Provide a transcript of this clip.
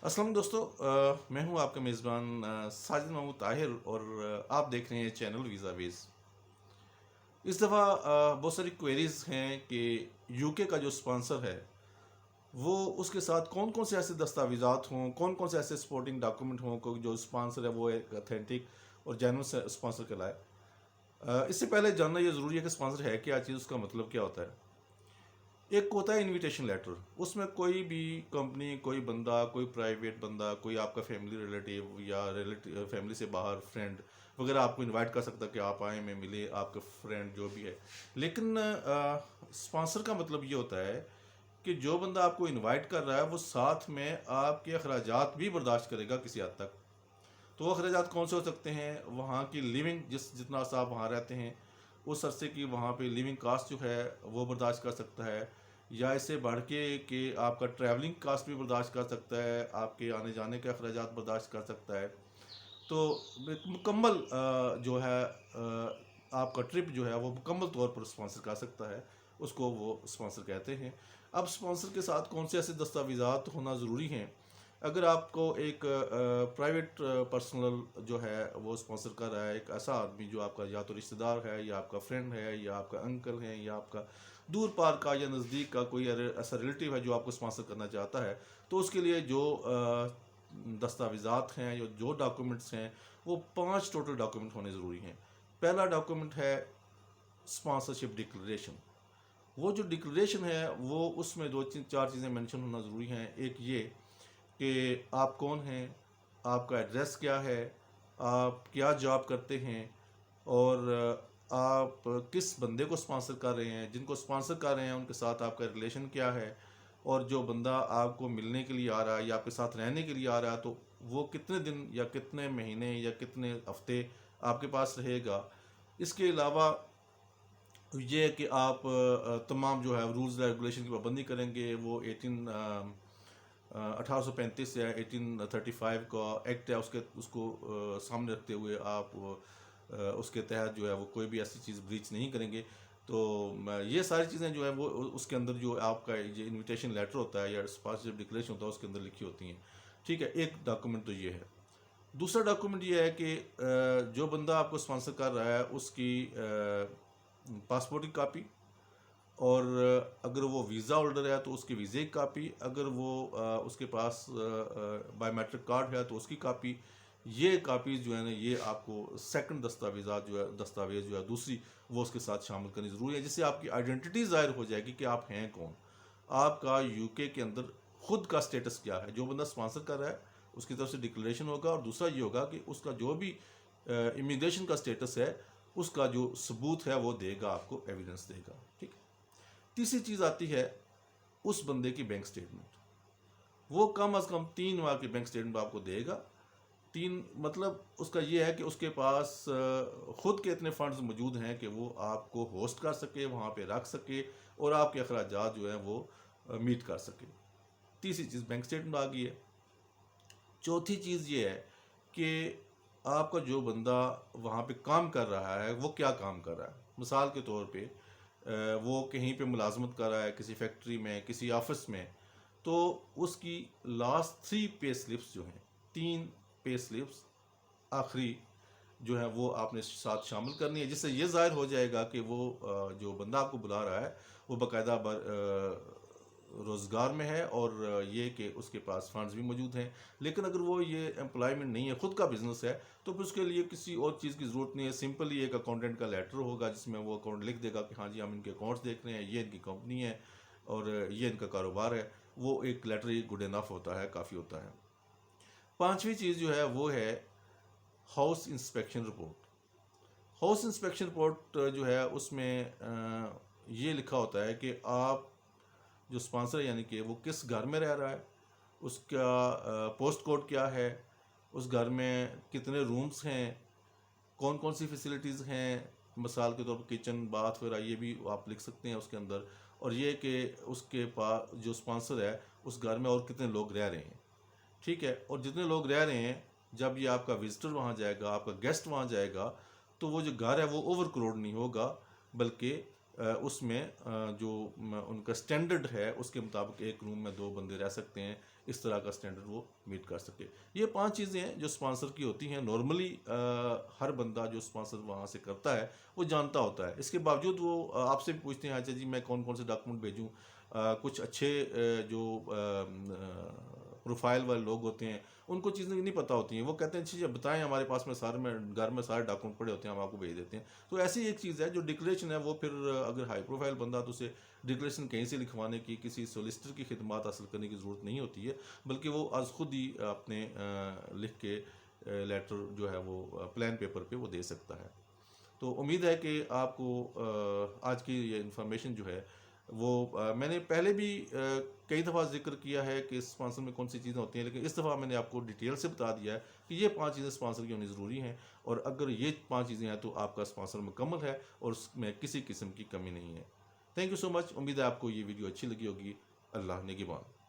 अस्सलाम वालेकुम दोस्तों। मैं हूं आपका मेज़बान साजिद महमूद ताहिर और आप देख रहे हैं चैनल वीज़ा वीज़। इस दफ़ा बहुत सारी क्वेरीज़ हैं कि यूके का जो स्पॉन्सर है वो उसके साथ कौन कौन से ऐसे दस्तावेज़ात हों, कौन कौन से ऐसे सपोर्टिंग डॉक्यूमेंट हों को जो स्पॉन्सर है वो एक अथेंटिक और जेन्युइन स्पॉन्सर कहलाए। इससे पहले जानना ये ज़रूरी है कि स्पॉन्सर है क्या चीज़, उसका मतलब क्या होता है। एक होता है इनविटेशन लेटर। उसमें कोई भी कंपनी, कोई बंदा, कोई प्राइवेट बंदा, कोई आपका फैमिली रिलेटिव या रिलेटिव फैमिली से बाहर फ्रेंड वगैरह आपको इनवाइट कर सकता है कि आप आए, मैं मिले आपके फ्रेंड जो भी है। लेकिन स्पॉन्सर का मतलब ये होता है कि जो बंदा आपको इनवाइट कर रहा है वो साथ में आपके अखराजात भी बर्दाश्त करेगा किसी हद तक। तो वो अखराजात कौन से हो सकते हैं? वहाँ की लिविंग, जितना सा आप वहाँ रहते हैं उस अरसे की वहाँ पे लिविंग कास्ट जो है वो बर्दाश्त कर सकता है, या इससे बढ़ के कि आपका ट्रैवलिंग कास्ट भी बर्दाश्त कर सकता है, आपके आने जाने के अखराजात बर्दाश्त कर सकता है। तो एक मुकम्मल जो है आपका ट्रिप जो है वो मुकम्मल तौर पर स्पॉन्सर कर सकता है, उसको वो स्पॉन्सर कहते हैं। अब स्पॉन्सर के साथ कौन से ऐसे दस्तावेज़ात होना ज़रूरी हैं? अगर आपको एक प्राइवेट पर्सनल जो है वो स्पॉन्सर कर रहा है, एक ऐसा आदमी जो आपका या तो रिश्तेदार है या आपका फ्रेंड है या आपका अंकल है या आपका दूर पार का या नज़दीक का कोई ऐसा रिलेटिव है जो आपको स्पॉन्सर करना चाहता है, तो उसके लिए जो दस्तावेज़ात हैं, जो डॉक्यूमेंट्स हैं, वो 5 टोटल डॉक्यूमेंट होने ज़रूरी हैं। पहला डॉक्यूमेंट है स्पॉन्सरशिप डिक्लेरेशन। वो जो डिक्लेरेशन है वो उसमें दो चार चीज़ें मेंशन होना ज़रूरी हैं। एक ये कि आप कौन हैं, आपका एड्रेस क्या है, आप क्या जॉब करते हैं, और आप किस बंदे को स्पॉन्सर कर रहे हैं, जिनको स्पॉन्सर कर रहे हैं उनके साथ आपका रिलेशन क्या है, और जो बंदा आपको मिलने के लिए आ रहा है या आपके साथ रहने के लिए आ रहा है तो वो कितने दिन या कितने महीने या कितने हफ्ते आपके पास रहेगा। इसके अलावा ये है कि आप तमाम जो है रूल्स रेगुलेशन की पाबंदी करेंगे। वो 1835 या 1835 का एक्ट है, उसको सामने रखते हुए आप उसके तहत जो है वो कोई भी ऐसी चीज़ ब्रीच नहीं करेंगे। तो ये सारी चीज़ें जो है वो उसके अंदर जो आपका ये इनविटेशन लेटर होता है या स्पॉन्सरशिप डिक्लेरेशन होता है उसके अंदर लिखी होती हैं। ठीक है, एक डॉक्यूमेंट तो ये है। दूसरा डॉक्यूमेंट ये है कि जो बंदा आपको स्पॉन्सर कर रहा है उसकी पासपोर्ट की कापी, और अगर वो वीज़ा होल्डर है तो उसकी वीज़े की कापी, अगर वो उसके पास बायोमेट्रिक कार्ड है तो उसकी कापी। ये कापीज़ जो है ना ये आपको सेकंड दस्तावेज़ जो है दूसरी वो उसके साथ शामिल करनी ज़रूरी है, जिससे आपकी आइडेंटिटी ज़ाहिर हो जाएगी कि आप हैं कौन, आपका यूके के अंदर खुद का स्टेटस क्या है। जो बंदा स्पॉन्सर कर रहा है उसकी तरफ से डिक्लेरेशन होगा, और दूसरा ये होगा कि उसका जो भी इमिग्रेशन का स्टेटस है उसका जो सबूत है वो देगा, आपको एविडेंस देगा। ठीक है। तीसरी चीज़ आती है उस बंदे की बैंक स्टेटमेंट। वो कम अज़ कम 3 बार की बैंक स्टेटमेंट आपको देगा। तीन मतलब उसका ये है कि उसके पास खुद के इतने फंड्स मौजूद हैं कि वो आपको होस्ट कर सके, वहाँ पे रख सके, और आपके अखराजात जो हैं वो मीट कर सके। तीसरी चीज़ बैंक स्टेटमेंट आ गई है। चौथी चीज़ ये है कि आपका जो बंदा वहाँ पे काम कर रहा है वो क्या काम कर रहा है। मिसाल के तौर पे वो कहीं पे मुलाजमत कर रहा है, किसी फैक्ट्री में, किसी ऑफिस में, तो उसकी लास्ट 3 पे स्लिप्स जो हैं, 3 पे स्लिप्स आखिरी जो है वो आपने साथ शामिल करनी है, जिससे ये ज़ाहिर हो जाएगा कि वो जो बंदा आपको बुला रहा है वो बाकायदा रोज़गार में है, और ये कि उसके पास फंड्स भी मौजूद हैं। लेकिन अगर वो ये एम्प्लॉयमेंट नहीं है, खुद का बिजनेस है, तो फिर उसके लिए किसी और चीज़ की ज़रूरत नहीं है। सिंपली एक अकाउंटेंट का लेटर होगा जिसमें वो अकाउंट लिख देगा कि हाँ जी हम इनके अकाउंट्स देख रहे हैं, ये इनकी कंपनी है और ये इनका कारोबार है। वो एक लेटर ही गुड इनफ होता है, काफ़ी होता है। पांचवी चीज़ जो है वो है house inspection report. House inspection report जो है उसमें ये लिखा होता है कि आप जो स्पॉन्सर है यानी कि वो किस घर में रह रहा है, उसका पोस्ट कोड क्या है, उस घर में कितने रूम्स हैं, कौन कौन सी फैसिलिटीज़ हैं, मिसाल के तौर पर किचन बाथ वगैरह, ये भी आप लिख सकते हैं उसके अंदर। और ये कि उसके पास जो स्पॉन्सर है उस घर में और कितने लोग रह रहे हैं। ठीक है, और जितने लोग रह रहे हैं, जब ये आपका विजिटर वहाँ जाएगा, आपका गेस्ट वहाँ जाएगा, तो वो जो घर है वो ओवर क्राउड नहीं होगा, बल्कि उसमें जो उनका स्टैंडर्ड है उसके मुताबिक एक रूम में 2 बंदे रह सकते हैं, इस तरह का स्टैंडर्ड वो मीट कर सके। ये 5 चीज़ें हैं जो स्पॉन्सर की होती हैं। नॉर्मली हर बंदा जो स्पॉन्सर वहाँ से करता है वो जानता होता है। इसके बावजूद वो आपसे भी पूछते हैं, अच्छा जी मैं कौन कौन से डॉक्यूमेंट भेजूँ। कुछ अच्छे जो प्रोफाइल वाले लोग होते हैं उनको चीज़ें नहीं पता होती हैं। वो कहते हैं चीज़ें बताएं, हमारे पास में सारे में घर में सारे डॉक्यूमेंट पड़े होते हैं, हम आपको भेज देते हैं। तो ऐसी एक चीज़ है जो डिक्लेरेशन है, वो फिर अगर हाई प्रोफाइल बंदा तो उसे डिक्लेरेशन कहीं से लिखवाने की, किसी सोलिसिटर की खिदमत हासिल करने की ज़रूरत नहीं होती है, बल्कि वो आज खुद ही अपने लिख के लेटर जो है वो प्लान पेपर पे वो दे सकता है। तो उम्मीद है कि आपको आज की ये इन्फॉर्मेशन जो है वो मैंने पहले भी कई दफ़ा जिक्र किया है कि स्पॉन्सर में कौन सी चीज़ें होती हैं, लेकिन इस दफ़ा मैंने आपको डिटेल से बता दिया है कि ये 5 चीज़ें स्पॉन्सर की होनी ज़रूरी हैं, और अगर ये 5 चीज़ें हैं तो आपका स्पॉन्सर मुकम्मल है और उसमें किसी किस्म की कमी नहीं है। Thank you so much. उम्मीद है आपको ये वीडियो अच्छी लगी होगी। अल्लाह निगहबान।